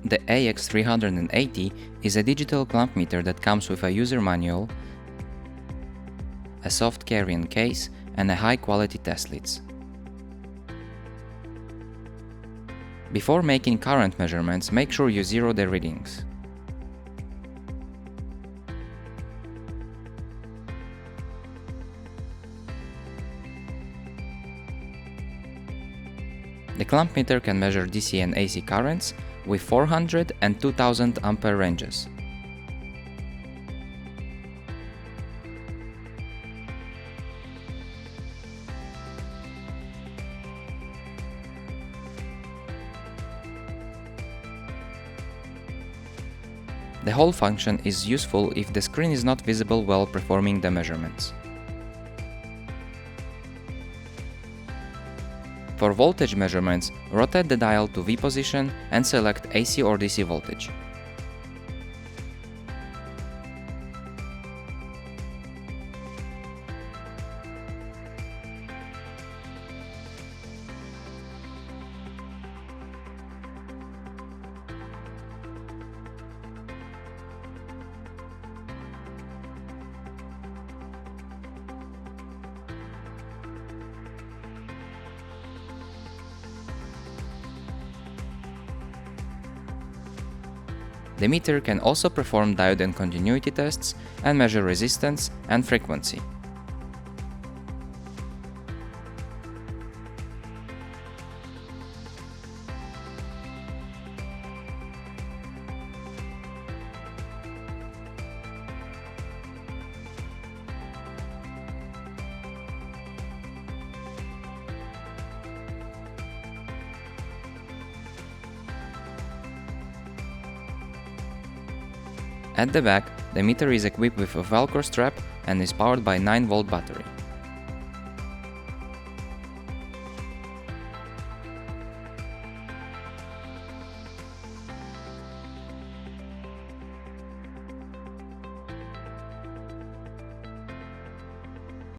The AX-380 is a digital clamp meter that comes with a user manual, a soft carrying case, and a high-quality test leads. Before making current measurements, make sure you zero the readings. The clamp meter can measure DC and AC currents with 400 and 2000 ampere ranges. The whole function is useful if the screen is not visible while performing the measurements. For voltage measurements, rotate the dial to V position and select AC or DC voltage. The meter can also perform diode and continuity tests and measure resistance and frequency. At the back, the meter is equipped with a Velcro strap and is powered by 9-volt battery.